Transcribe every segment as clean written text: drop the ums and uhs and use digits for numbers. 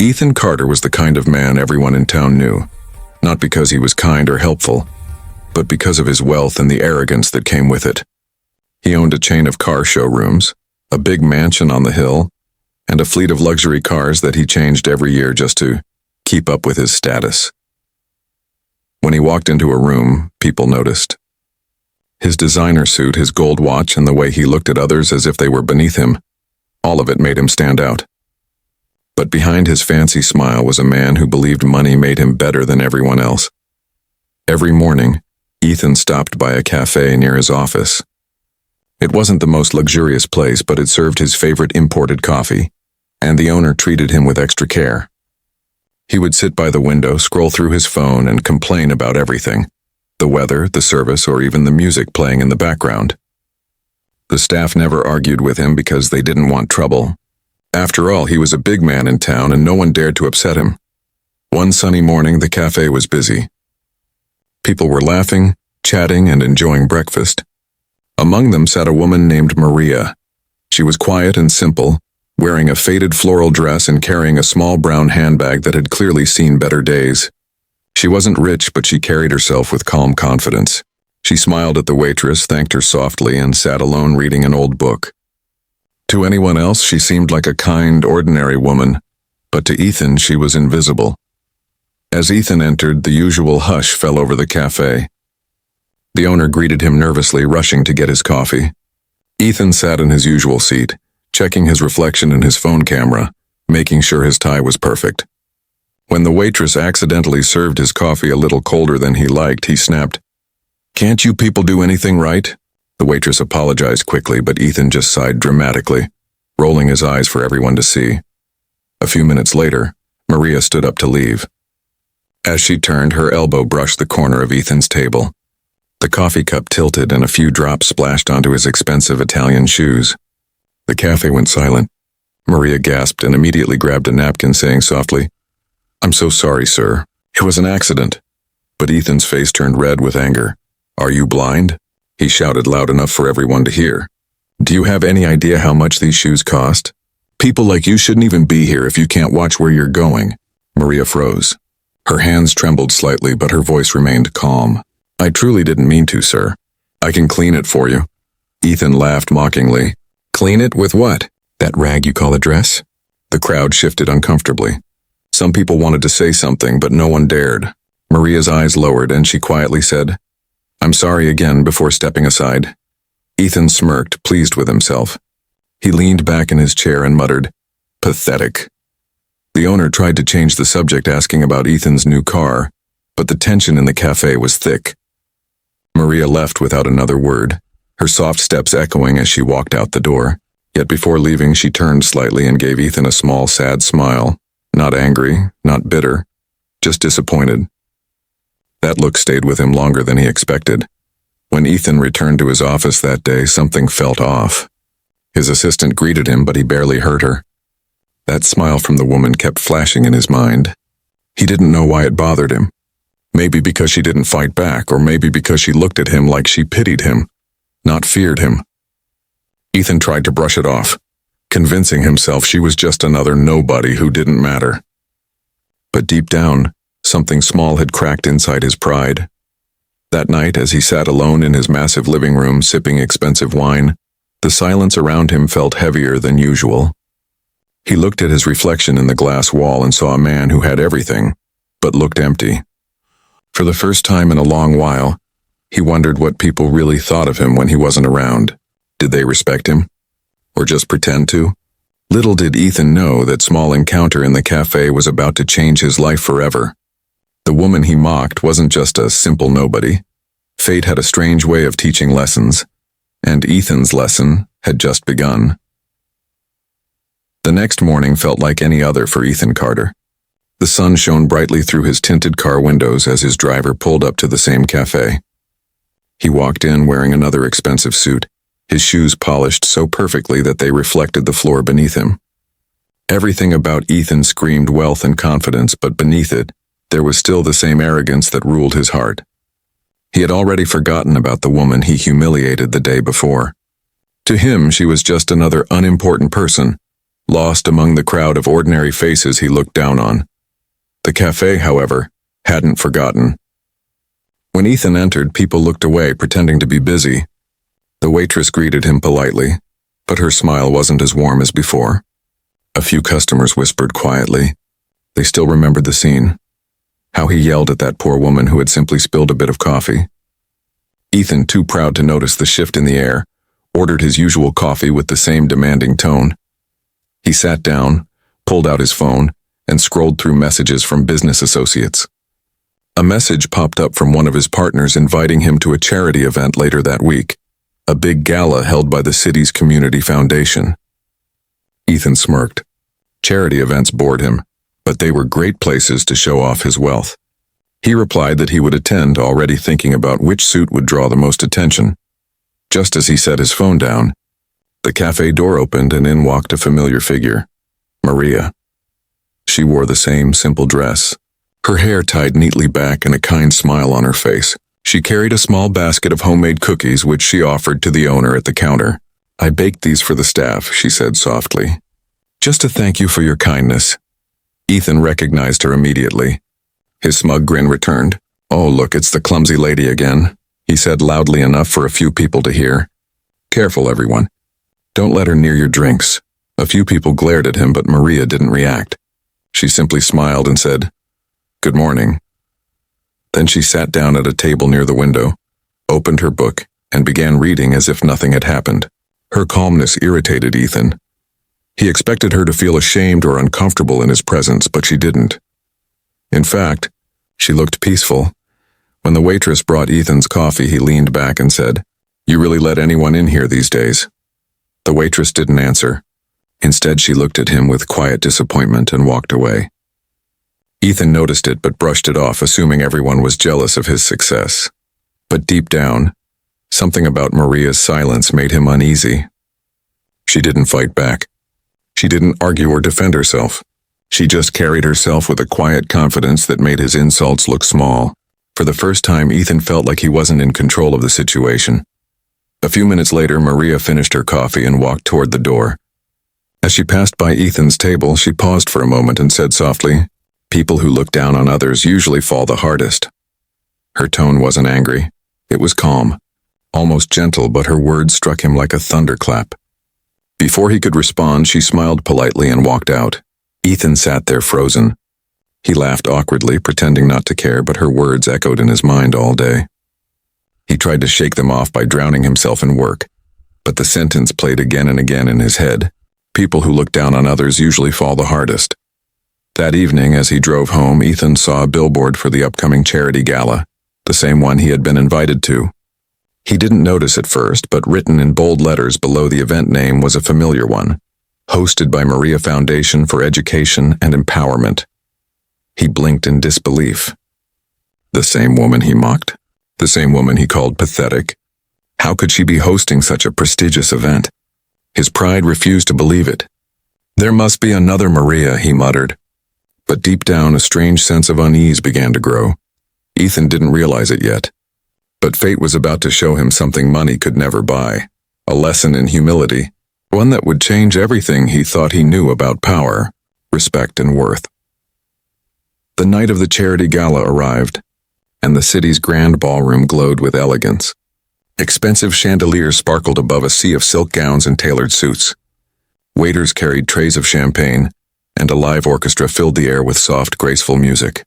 Ethan Carter was the kind of man everyone in town knew, not because he was kind or helpful, but because of his wealth and the arrogance that came with it. He owned a chain of car showrooms, a big mansion on the hill, and a fleet of luxury cars that he changed every year just to keep up with his status. When he walked into a room, people noticed. His designer suit, his gold watch, and the way he looked at others as if they were beneath him, all of it made him stand out. But behind his fancy smile was a man who believed money made him better than everyone else. Every morning, Ethan stopped by a cafe near his office. It wasn't the most luxurious place, but it served his favorite imported coffee, and the owner treated him with extra care. He would sit by the window, scroll through his phone, and complain about everything: the weather, the service, or even the music playing in the background. The staff never argued with him because they didn't want trouble. After all, he was a big man in town and no one dared to upset him. One sunny morning, the cafe was busy. People were laughing, chatting, and enjoying breakfast. Among them sat a woman named Maria. She was quiet and simple, wearing a faded floral dress and carrying a small brown handbag that had clearly seen better days. She wasn't rich, but she carried herself with calm confidence. She smiled at the waitress, thanked her softly, and sat alone reading an old book. To anyone else, she seemed like a kind, ordinary woman, but to Ethan, she was invisible. As Ethan entered, the usual hush fell over the cafe. The owner greeted him nervously, rushing to get his coffee. Ethan sat in his usual seat, checking his reflection in his phone camera, making sure his tie was perfect. When the waitress accidentally served his coffee a little colder than he liked, he snapped, "Can't you people do anything right?" The waitress apologized quickly, but Ethan just sighed dramatically, rolling his eyes for everyone to see. A few minutes later, Maria stood up to leave. As she turned, her elbow brushed the corner of Ethan's table. The coffee cup tilted and a few drops splashed onto his expensive Italian shoes. The cafe went silent. Maria gasped and immediately grabbed a napkin, saying softly, "I'm so sorry, sir. It was an accident." But Ethan's face turned red with anger. "Are you blind?" He shouted loud enough for everyone to hear. "Do you have any idea how much these shoes cost? People like you shouldn't even be here if you can't watch where you're going." Maria froze. Her hands trembled slightly, but her voice remained calm. "I truly didn't mean to, sir. I can clean it for you." Ethan laughed mockingly. "Clean it with what? That rag you call a dress?" The crowd shifted uncomfortably. Some people wanted to say something, but no one dared. Maria's eyes lowered and she quietly said, "I'm sorry again," before stepping aside. Ethan smirked, pleased with himself. He leaned back in his chair and muttered, "Pathetic." The owner tried to change the subject, asking about Ethan's new car, but the tension in the cafe was thick. Maria left without another word, her soft steps echoing as she walked out the door. Yet before leaving, she turned slightly and gave Ethan a small, sad smile. Not angry, not bitter, just disappointed. That look stayed with him longer than he expected. When Ethan returned to his office that day, something felt off. His assistant greeted him, but he barely heard her. That smile from the woman kept flashing in his mind. He didn't know why it bothered him. Maybe because she didn't fight back, or maybe because she looked at him like she pitied him, not feared him. Ethan tried to brush it off, convincing himself she was just another nobody who didn't matter. But deep down, something small had cracked inside his pride. That night, as he sat alone in his massive living room sipping expensive wine, the silence around him felt heavier than usual. He looked at his reflection in the glass wall and saw a man who had everything, but looked empty. For the first time in a long while, he wondered what people really thought of him when he wasn't around. Did they respect him? Or just pretend to? Little did Ethan know that small encounter in the cafe was about to change his life forever. The woman he mocked wasn't just a simple nobody. Fate had a strange way of teaching lessons, and Ethan's lesson had just begun. The next morning felt like any other for Ethan Carter. The sun shone brightly through his tinted car windows as his driver pulled up to the same cafe. He walked in wearing another expensive suit, his shoes polished so perfectly that they reflected the floor beneath him. Everything about Ethan screamed wealth and confidence, but beneath it, there was still the same arrogance that ruled his heart. He had already forgotten about the woman he humiliated the day before. To him, she was just another unimportant person, lost among the crowd of ordinary faces he looked down on. The cafe, however, hadn't forgotten. When Ethan entered, people looked away, pretending to be busy. The waitress greeted him politely, but her smile wasn't as warm as before. A few customers whispered quietly. They still remembered the scene. How he yelled at that poor woman who had simply spilled a bit of coffee. Ethan, too proud to notice the shift in the air, ordered his usual coffee with the same demanding tone. He sat down, pulled out his phone, and scrolled through messages from business associates. A message popped up from one of his partners inviting him to a charity event later that week, a big gala held by the city's community foundation. Ethan smirked. Charity events bored him, but they were great places to show off his wealth. He replied that he would attend, already thinking about which suit would draw the most attention. Just as he set his phone down, the cafe door opened and in walked a familiar figure, Maria. She wore the same simple dress, her hair tied neatly back and a kind smile on her face. She carried a small basket of homemade cookies which she offered to the owner at the counter. "I baked these for the staff," she said softly. "Just to thank you for your kindness." Ethan recognized her immediately. His smug grin returned. "Oh, look, it's the clumsy lady again," he said loudly enough for a few people to hear. "Careful, everyone. Don't let her near your drinks." A few people glared at him, but Maria didn't react. She simply smiled and said, "Good morning." Then she sat down at a table near the window, opened her book, and began reading as if nothing had happened. Her calmness irritated Ethan. He expected her to feel ashamed or uncomfortable in his presence, but she didn't. In fact, she looked peaceful. When the waitress brought Ethan's coffee, he leaned back and said, "You really let anyone in here these days?" The waitress didn't answer. Instead, she looked at him with quiet disappointment and walked away. Ethan noticed it but brushed it off, assuming everyone was jealous of his success. But deep down, something about Maria's silence made him uneasy. She didn't fight back. She didn't argue or defend herself. She just carried herself with a quiet confidence that made his insults look small. For the first time, Ethan felt like he wasn't in control of the situation. A few minutes later, Maria finished her coffee and walked toward the door. As she passed by Ethan's table, she paused for a moment and said softly, "People who look down on others usually fall the hardest." Her tone wasn't angry. It was calm, almost gentle, but her words struck him like a thunderclap. Before he could respond, she smiled politely and walked out. Ethan sat there frozen. He laughed awkwardly, pretending not to care, but her words echoed in his mind all day. He tried to shake them off by drowning himself in work, but the sentence played again and again in his head. People who look down on others usually fall the hardest. That evening, as he drove home, Ethan saw a billboard for the upcoming charity gala, the same one he had been invited to. He didn't notice at first, but written in bold letters below the event name was a familiar one, hosted by Maria Foundation for Education and Empowerment. He blinked in disbelief. The same woman he mocked? The same woman he called pathetic? How could she be hosting such a prestigious event? His pride refused to believe it. "There must be another Maria," he muttered. But deep down, a strange sense of unease began to grow. Ethan didn't realize it yet. But fate was about to show him something money could never buy, a lesson in humility, one that would change everything he thought he knew about power, respect, and worth. The night of the charity gala arrived, and the city's grand ballroom glowed with elegance. Expensive chandeliers sparkled above a sea of silk gowns and tailored suits. Waiters carried trays of champagne, and a live orchestra filled the air with soft, graceful music.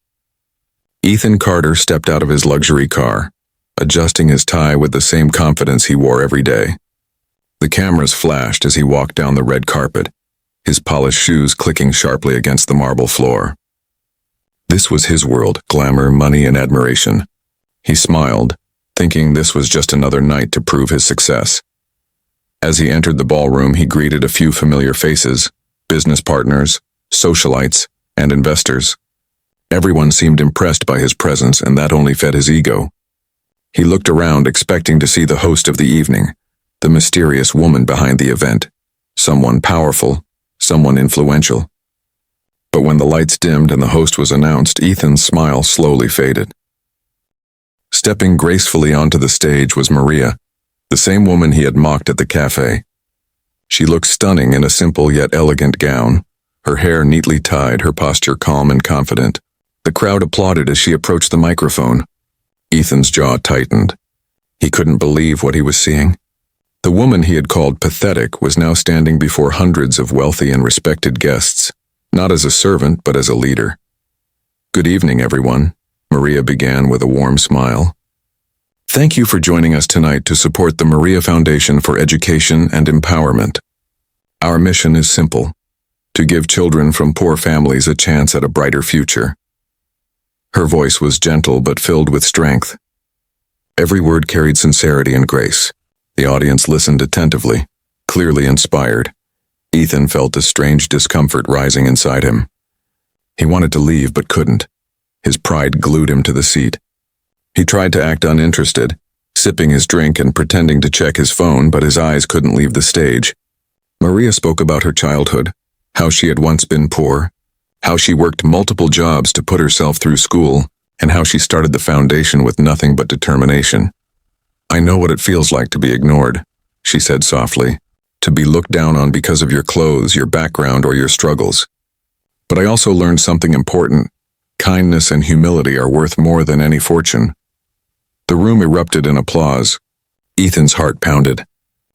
Ethan Carter stepped out of his luxury car, adjusting his tie with the same confidence he wore every day. The cameras flashed as he walked down the red carpet, his polished shoes clicking sharply against the marble floor. This was his world, glamour, money, and admiration. He smiled, thinking this was just another night to prove his success. As he entered the ballroom, he greeted a few familiar faces, business partners, socialites, and investors. Everyone seemed impressed by his presence, and that only fed his ego. He looked around, expecting to see the host of the evening, the mysterious woman behind the event, someone powerful, someone influential. But when the lights dimmed and the host was announced, Ethan's smile slowly faded. Stepping gracefully onto the stage was Maria, the same woman he had mocked at the cafe. She looked stunning in a simple yet elegant gown, her hair neatly tied, her posture calm and confident. The crowd applauded as she approached the microphone. Ethan's jaw tightened. He couldn't believe what he was seeing. The woman he had called pathetic was now standing before hundreds of wealthy and respected guests, not as a servant but as a leader. "Good evening, everyone," Maria began with a warm smile. "Thank you for joining us tonight to support the Maria Foundation for Education and Empowerment. Our mission is simple: to give children from poor families a chance at a brighter future." Her voice was gentle but filled with strength. Every word carried sincerity and grace. The audience listened attentively, clearly inspired. Ethan felt a strange discomfort rising inside him. He wanted to leave but couldn't. His pride glued him to the seat. He tried to act uninterested, sipping his drink and pretending to check his phone, but his eyes couldn't leave the stage. Maria spoke about her childhood, how she had once been poor, how she worked multiple jobs to put herself through school, and how she started the foundation with nothing but determination. "I know what it feels like to be ignored," she said softly, "to be looked down on because of your clothes, your background, or your struggles. But I also learned something important. Kindness and humility are worth more than any fortune." The room erupted in applause. Ethan's heart pounded.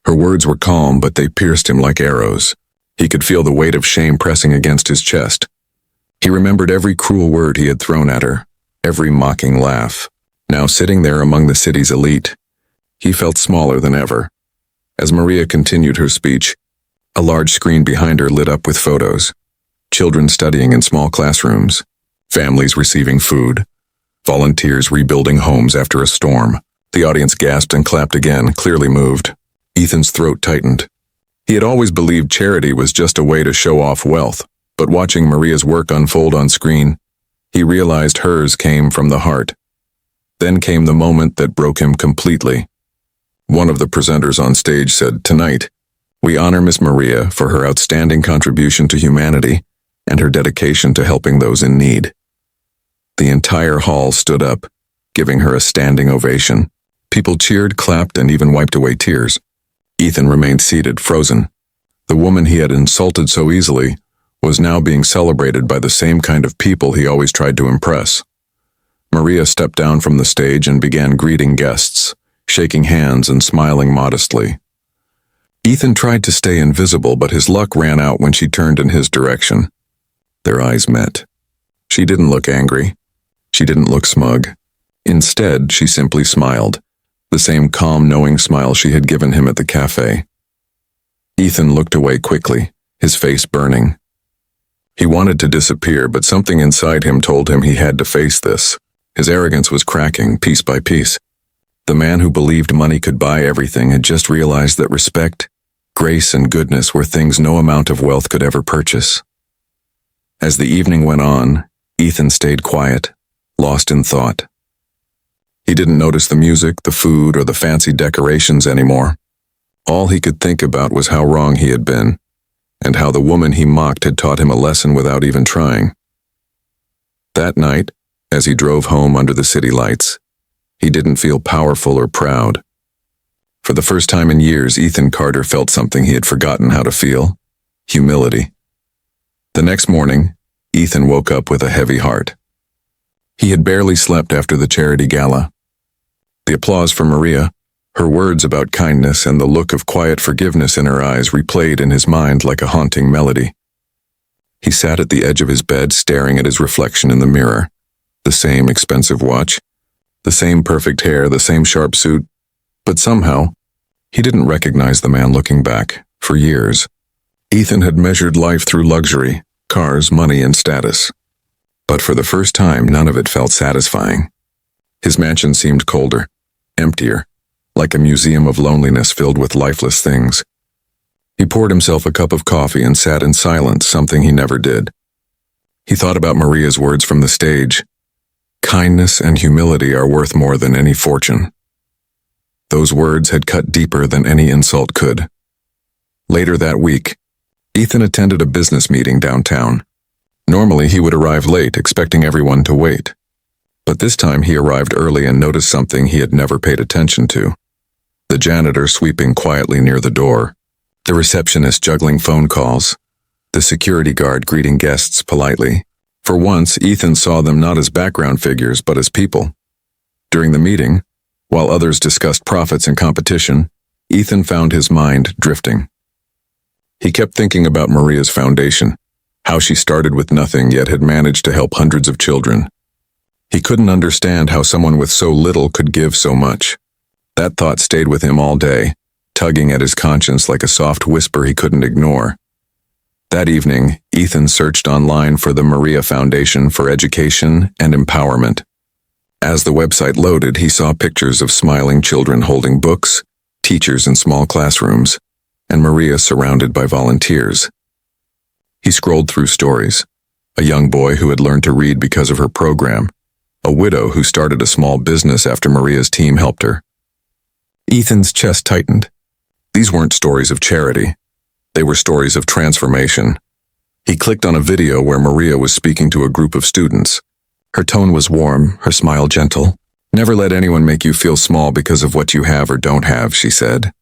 Her words were calm, but they pierced him like arrows. He could feel the weight of shame pressing against his chest. He remembered every cruel word he had thrown at her, every mocking laugh. Now sitting there among the city's elite, he felt smaller than ever. As Maria continued her speech, a large screen behind her lit up with photos. Children studying in small classrooms, families receiving food, volunteers rebuilding homes after a storm. The audience gasped and clapped again, clearly moved. Ethan's throat tightened. He had always believed charity was just a way to show off wealth, but watching Maria's work unfold on screen, he realized hers came from the heart. Then came the moment that broke him completely. One of the presenters on stage said, "Tonight, we honor Miss Maria for her outstanding contribution to humanity and her dedication to helping those in need." The entire hall stood up, giving her a standing ovation. People cheered, clapped, and even wiped away tears. Ethan remained seated, frozen. The woman he had insulted so easily was now being celebrated by the same kind of people he always tried to impress. Maria stepped down from the stage and began greeting guests, shaking hands and smiling modestly. Ethan tried to stay invisible, but his luck ran out when she turned in his direction. Their eyes met. She didn't look angry. She didn't look smug. Instead, she simply smiled, the same calm, knowing smile she had given him at the cafe. Ethan looked away quickly, his face burning. He wanted to disappear, but something inside him told him he had to face this. His arrogance was cracking, piece by piece. The man who believed money could buy everything had just realized that respect, grace, and goodness were things no amount of wealth could ever purchase. As the evening went on, Ethan stayed quiet, lost in thought. He didn't notice the music, the food, or the fancy decorations anymore. All he could think about was how wrong he had been, and how the woman he mocked had taught him a lesson without even trying. That night, as he drove home under the city lights, he didn't feel powerful or proud. For the first time in years, Ethan Carter felt something he had forgotten how to feel: humility. The next morning, Ethan woke up with a heavy heart. He had barely slept after the charity gala. The applause for Maria, her words about kindness, and the look of quiet forgiveness in her eyes replayed in his mind like a haunting melody. He sat at the edge of his bed staring at his reflection in the mirror. The same expensive watch, the same perfect hair, the same sharp suit, but somehow, he didn't recognize the man looking back. For years, Ethan had measured life through luxury, cars, money, and status. But for the first time, none of it felt satisfying. His mansion seemed colder, emptier, like a museum of loneliness filled with lifeless things. He poured himself a cup of coffee and sat in silence, something he never did. He thought about Maria's words from the stage. Kindness and humility are worth more than any fortune. Those words had cut deeper than any insult could. Later that week, Ethan attended a business meeting downtown. Normally, he would arrive late, expecting everyone to wait. But this time he arrived early and noticed something he had never paid attention to. The janitor sweeping quietly near the door, The receptionist juggling phone calls, the security guard greeting guests politely. For once, Ethan saw them not as background figures but as people. During the meeting, while others discussed profits and competition, Ethan found his mind drifting. He kept thinking about Maria's foundation, how she started with nothing yet had managed to help hundreds of children. He couldn't understand how someone with so little could give so much. That thought stayed with him all day, tugging at his conscience like a soft whisper he couldn't ignore. That evening, Ethan searched online for the Maria Foundation for Education and Empowerment. As the website loaded, he saw pictures of smiling children holding books, teachers in small classrooms, and Maria surrounded by volunteers. He scrolled through stories. A young boy who had learned to read because of her program. A widow who started a small business after Maria's team helped her. Ethan's chest tightened. These weren't stories of charity. They were stories of transformation. He clicked on a video where Maria was speaking to a group of students. Her tone was warm, her smile gentle. "Never let anyone make you feel small because of what you have or don't have," she said.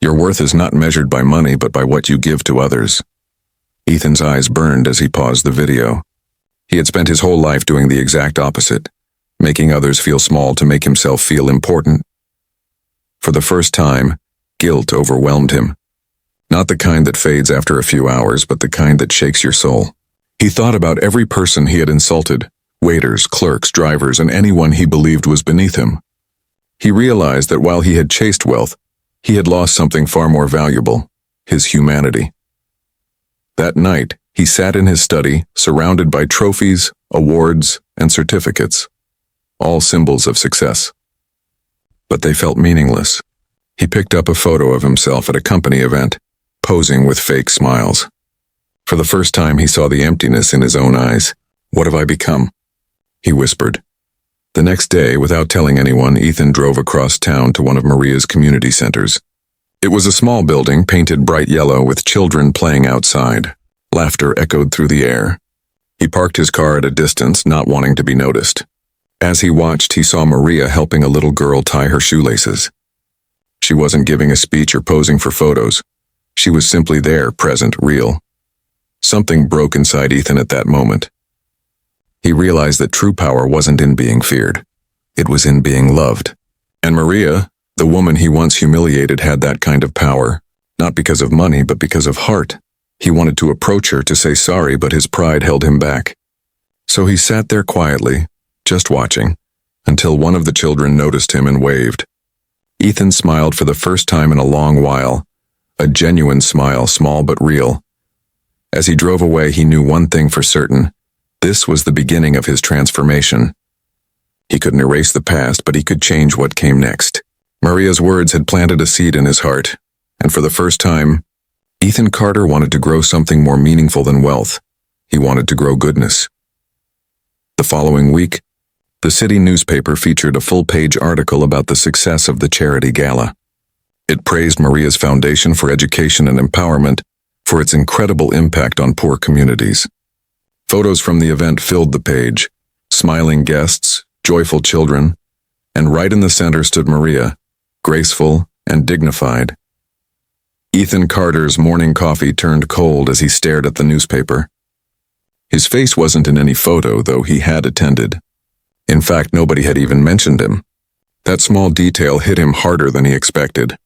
"Your worth is not measured by money but by what you give to others." Ethan's eyes burned as he paused the video. He had spent his whole life doing the exact opposite, making others feel small to make himself feel important. For the first time, guilt overwhelmed him. Not the kind that fades after a few hours, but the kind that shakes your soul. He thought about every person he had insulted, waiters, clerks, drivers, and anyone he believed was beneath him. He realized that while he had chased wealth, he had lost something far more valuable, his humanity. That night, he sat in his study, surrounded by trophies, awards, and certificates, all symbols of success. But they felt meaningless. He picked up a photo of himself at a company event, posing with fake smiles. For the first time, he saw the emptiness in his own eyes. "What have I become?" he whispered. The next day, without telling anyone, Ethan drove across town to one of Maria's community centers. It was a small building painted bright yellow with children playing outside. Laughter echoed through the air. He parked his car at a distance, not wanting to be noticed. As he watched, he saw Maria helping a little girl tie her shoelaces. She wasn't giving a speech or posing for photos. She was simply there, present, real. Something broke inside Ethan at that moment. He realized that true power wasn't in being feared. It was in being loved. And Maria, the woman he once humiliated, had that kind of power, not because of money, but because of heart. He wanted to approach her to say sorry, but his pride held him back. So he sat there quietly, just watching, until one of the children noticed him and waved. Ethan smiled for the first time in a long while, a genuine smile, small but real. As he drove away, he knew one thing for certain. This was the beginning of his transformation. He couldn't erase the past, but he could change what came next. Maria's words had planted a seed in his heart, and for the first time, Ethan Carter wanted to grow something more meaningful than wealth. He wanted to grow goodness. The following week, the city newspaper featured a full-page article about the success of the charity gala. It praised Maria's Foundation for Education and Empowerment for its incredible impact on poor communities. Photos from the event filled the page, smiling guests, joyful children, and right in the center stood Maria, graceful and dignified. Ethan Carter's morning coffee turned cold as he stared at the newspaper. His face wasn't in any photo, though he had attended. In fact, nobody had even mentioned him. That small detail hit him harder than he expected.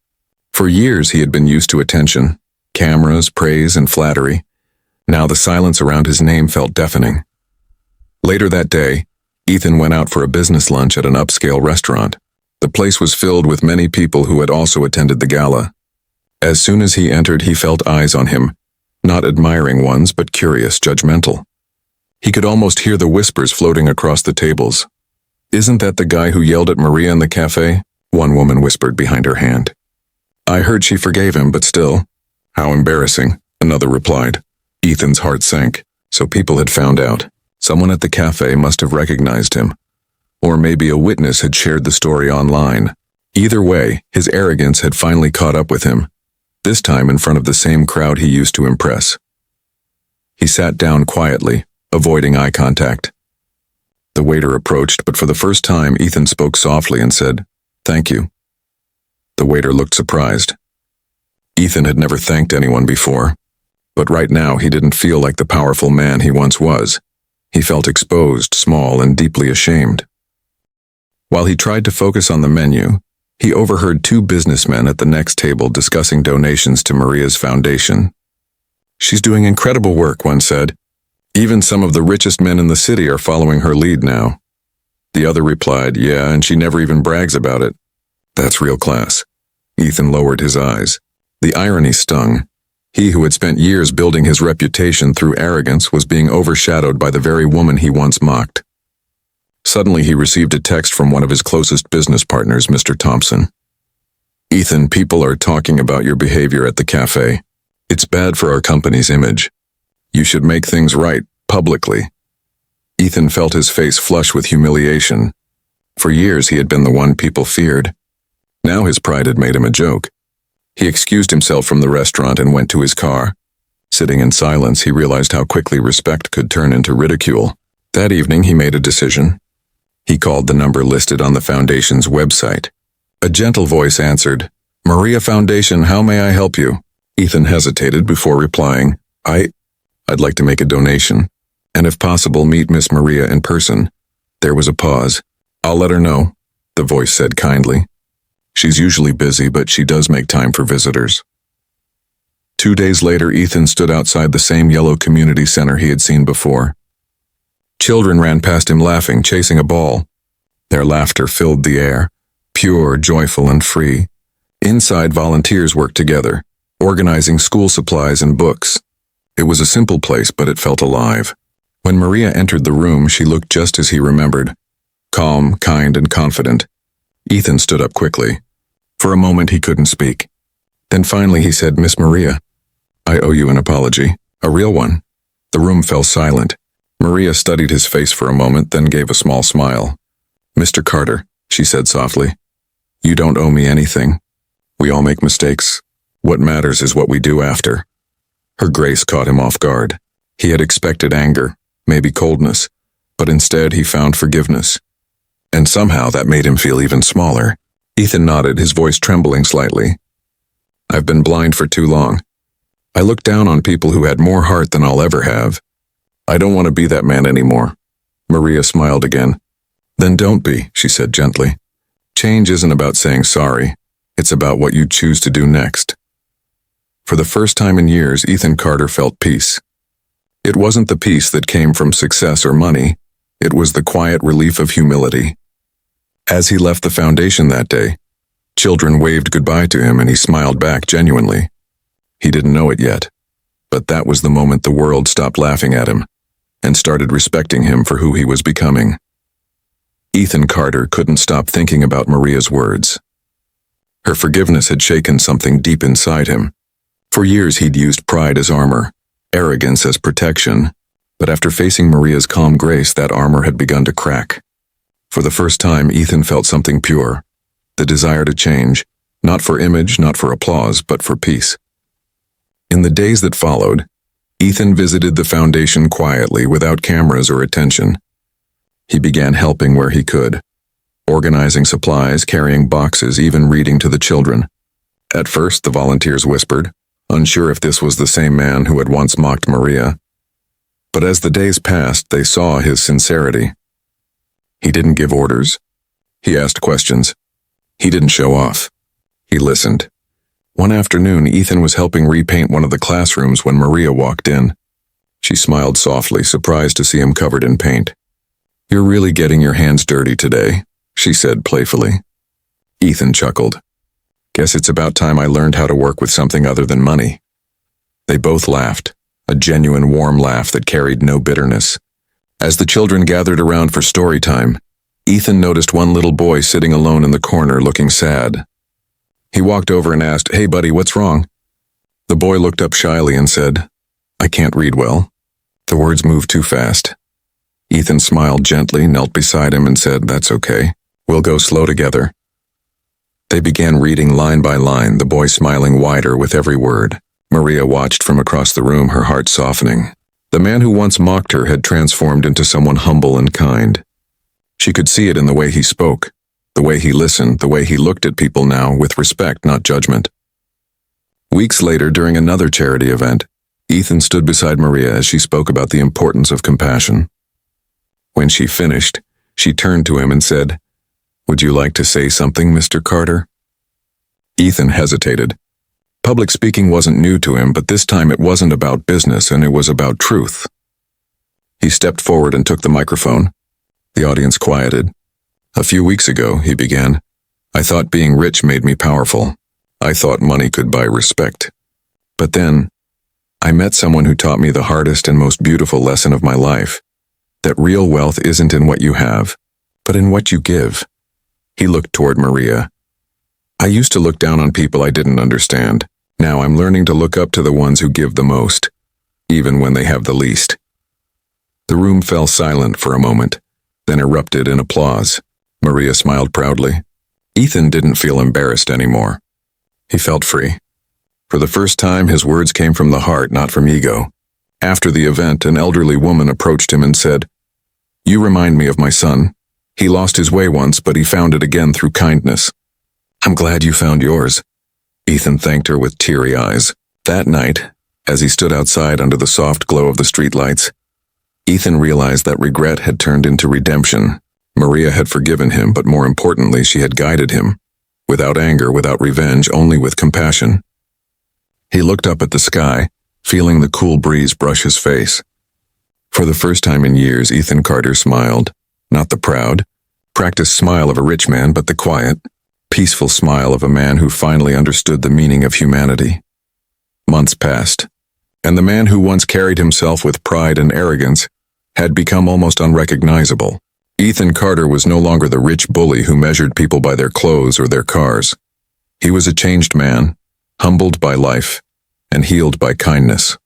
For years he had been used to attention, cameras, praise, and flattery. Now the silence around his name felt deafening. Later that day, Ethan went out for a business lunch at an upscale restaurant. The place was filled with many people who had also attended the gala. As soon as he entered, he felt eyes on him, not admiring ones, but curious, judgmental. He could almost hear the whispers floating across the tables. "Isn't that the guy who yelled at Maria in the cafe?" one woman whispered behind her hand. "I heard she forgave him, but still." "How embarrassing," another replied. Ethan's heart sank. So people had found out. Someone at the cafe must have recognized him. Or maybe a witness had shared the story online. Either way, his arrogance had finally caught up with him, this time in front of the same crowd he used to impress. He sat down quietly, avoiding eye contact. The waiter approached, but for the first time, Ethan spoke softly and said, "Thank you." The waiter looked surprised. Ethan had never thanked anyone before, but right now he didn't feel like the powerful man he once was. He felt exposed, small, and deeply ashamed. While he tried to focus on the menu, he overheard two businessmen at the next table discussing donations to Maria's foundation. "She's doing incredible work," one said. "Even some of the richest men in the city are following her lead now." The other replied, "Yeah, and she never even brags about it." "That's real class." Ethan lowered his eyes. The irony stung. He who had spent years building his reputation through arrogance was being overshadowed by the very woman he once mocked. Suddenly he received a text from one of his closest business partners, Mr. Thompson. "Ethan, people are talking about your behavior at the cafe. It's bad for our company's image. You should make things right, publicly." Ethan felt his face flush with humiliation. For years he had been the one people feared. Now his pride had made him a joke. He excused himself from the restaurant and went to his car. Sitting in silence, he realized how quickly respect could turn into ridicule. That evening he made a decision. He called the number listed on the foundation's website. A gentle voice answered, "Maria Foundation, how may I help you?" Ethan hesitated before replying, I'd like to make a donation, and if possible meet Miss Maria in person." There was a pause. "I'll let her know," the voice said kindly. "She's usually busy, but she does make time for visitors." 2 days later, Ethan stood outside the same yellow community center he had seen before. Children ran past him laughing, chasing a ball. Their laughter filled the air, pure, joyful, and free. Inside, volunteers worked together, organizing school supplies and books. It was a simple place, but it felt alive. When Maria entered the room, she looked just as he remembered. Calm, kind, and confident. Ethan stood up quickly. For a moment, he couldn't speak. Then finally he said, "Miss Maria, I owe you an apology, a real one." The room fell silent. Maria studied his face for a moment, then gave a small smile. "Mr. Carter," she said softly, "you don't owe me anything. We all make mistakes. What matters is what we do after." Her grace caught him off guard. He had expected anger, maybe coldness, but instead he found forgiveness. And somehow that made him feel even smaller. Ethan nodded, his voice trembling slightly. "I've been blind for too long. I looked down on people who had more heart than I'll ever have. I don't want to be that man anymore." Maria smiled again. "Then don't be," she said gently. "Change isn't about saying sorry. It's about what you choose to do next." For the first time in years, Ethan Carter felt peace. It wasn't the peace that came from success or money. It was the quiet relief of humility. As he left the foundation that day, children waved goodbye to him and he smiled back genuinely. He didn't know it yet, but that was the moment the world stopped laughing at him and started respecting him for who he was becoming. Ethan Carter couldn't stop thinking about Maria's words. Her forgiveness had shaken something deep inside him. For years he'd used pride as armor, arrogance as protection, but after facing Maria's calm grace, that armor had begun to crack. For the first time, Ethan felt something pure, the desire to change, not for image, not for applause, but for peace. In the days that followed, Ethan visited the foundation quietly, without cameras or attention. He began helping where he could, organizing supplies, carrying boxes, even reading to the children. At first, the volunteers whispered, unsure if this was the same man who had once mocked Maria. But as the days passed, they saw his sincerity. He didn't give orders. He asked questions. He didn't show off. He listened. One afternoon, Ethan was helping repaint one of the classrooms when Maria walked in. She smiled softly, surprised to see him covered in paint. "You're really getting your hands dirty today," she said playfully. Ethan chuckled. "Guess it's about time I learned how to work with something other than money." They both laughed, a genuine warm laugh that carried no bitterness. As the children gathered around for story time, Ethan noticed one little boy sitting alone in the corner looking sad. He walked over and asked, "Hey buddy, what's wrong?" The boy looked up shyly and said, "I can't read well." The words moved too fast. Ethan smiled gently, knelt beside him and said, "That's okay. We'll go slow together." They began reading line by line, the boy smiling wider with every word. Maria watched from across the room, her heart softening. The man who once mocked her had transformed into someone humble and kind. She could see it in the way he spoke, the way he listened, the way he looked at people now with respect, not judgment. Weeks later, during another charity event, Ethan stood beside Maria as she spoke about the importance of compassion. When she finished, she turned to him and said, "Would you like to say something, Mr. Carter?" Ethan hesitated. Public speaking wasn't new to him, but this time it wasn't about business and it was about truth. He stepped forward and took the microphone. The audience quieted. "A few weeks ago," he began, "I thought being rich made me powerful. I thought money could buy respect. But then, I met someone who taught me the hardest and most beautiful lesson of my life, that real wealth isn't in what you have, but in what you give." He looked toward Maria. "I used to look down on people I didn't understand. Now I'm learning to look up to the ones who give the most, even when they have the least." The room fell silent for a moment, then erupted in applause. Maria smiled proudly. Ethan didn't feel embarrassed anymore. He felt free. For the first time, his words came from the heart, not from ego. After the event, an elderly woman approached him and said, "You remind me of my son. He lost his way once, but he found it again through kindness." "I'm glad you found yours." Ethan thanked her with teary eyes. That night, as he stood outside under the soft glow of the streetlights, Ethan realized that regret had turned into redemption. Maria had forgiven him, but more importantly, she had guided him. Without anger, without revenge, only with compassion. He looked up at the sky, feeling the cool breeze brush his face. For the first time in years, Ethan Carter smiled. Not the proud, practiced smile of a rich man, but the quiet, peaceful smile of a man who finally understood the meaning of humanity. Months passed, and the man who once carried himself with pride and arrogance had become almost unrecognizable. Ethan Carter was no longer the rich bully who measured people by their clothes or their cars. He was a changed man, humbled by life, and healed by kindness.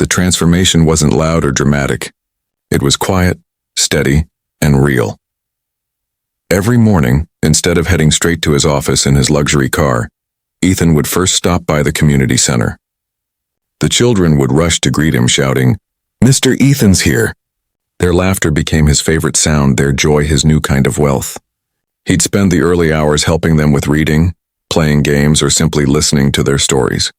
The transformation wasn't loud or dramatic. It was quiet, steady, and real. Every morning, instead of heading straight to his office in his luxury car, Ethan would first stop by the community center. The children would rush to greet him, shouting, "Mr. Ethan's here!" Their laughter became his favorite sound, their joy his new kind of wealth. He'd spend the early hours helping them with reading, playing games, or simply listening to their stories.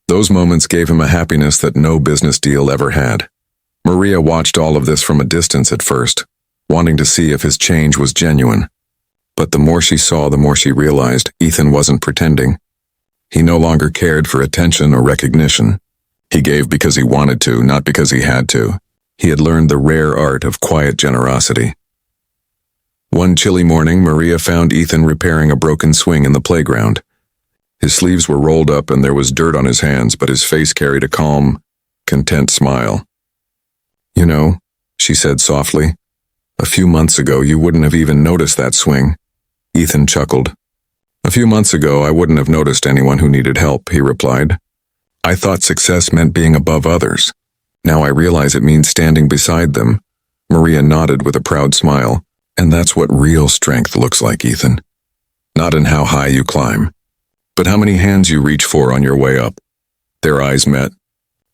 Those moments gave him a happiness that no business deal ever had. Maria watched all of this from a distance at first, wanting to see if his change was genuine. But the more she saw, the more she realized Ethan wasn't pretending. He no longer cared for attention or recognition. He gave because he wanted to, not because he had to. He had learned the rare art of quiet generosity. One chilly morning, Maria found Ethan repairing a broken swing in the playground. His sleeves were rolled up and there was dirt on his hands, but his face carried a calm, content smile. "You know," she said softly, "a few months ago you wouldn't have even noticed that swing." Ethan chuckled. "A few months ago I wouldn't have noticed anyone who needed help," he replied. "I thought success meant being above others. Now I realize it means standing beside them." Maria nodded with a proud smile. "And that's what real strength looks like, Ethan. Not in how high you climb, but how many hands you reach for on your way up." Their eyes met,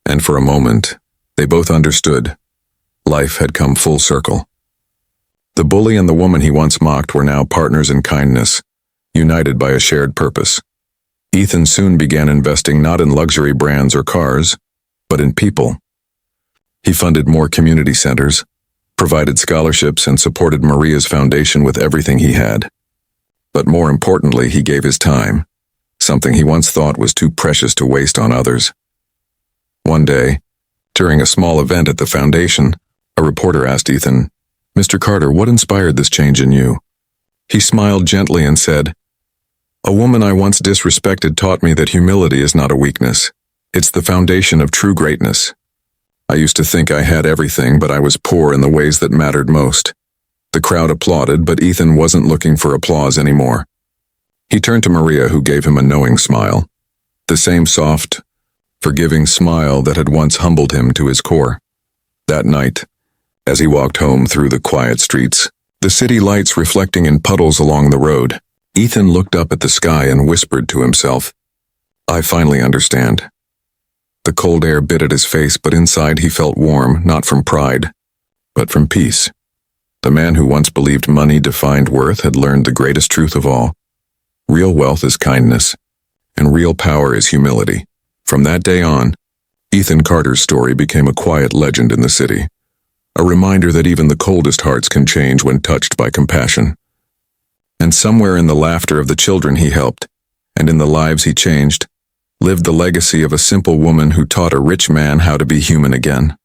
and for a moment, they both understood. Life had come full circle. The bully and the woman he once mocked were now partners in kindness, united by a shared purpose. Ethan soon began investing not in luxury brands or cars, but in people. He funded more community centers, provided scholarships, and supported Maria's foundation with everything he had. But more importantly, he gave his time, something he once thought was too precious to waste on others. One day, during a small event at the foundation, a reporter asked Ethan, "Mr. Carter, what inspired this change in you?" He smiled gently and said, "A woman I once disrespected taught me that humility is not a weakness. It's the foundation of true greatness. I used to think I had everything, but I was poor in the ways that mattered most." The crowd applauded, but Ethan wasn't looking for applause anymore. He turned to Maria, who gave him a knowing smile. The same soft, forgiving smile that had once humbled him to his core. That night, as he walked home through the quiet streets, the city lights reflecting in puddles along the road, Ethan looked up at the sky and whispered to himself, "I finally understand." The cold air bit at his face, but inside he felt warm, not from pride, but from peace. The man who once believed money defined worth had learned the greatest truth of all. Real wealth is kindness, and real power is humility. From that day on, Ethan Carter's story became a quiet legend in the city, a reminder that even the coldest hearts can change when touched by compassion. And somewhere in the laughter of the children he helped, and in the lives he changed, lived the legacy of a simple woman who taught a rich man how to be human again.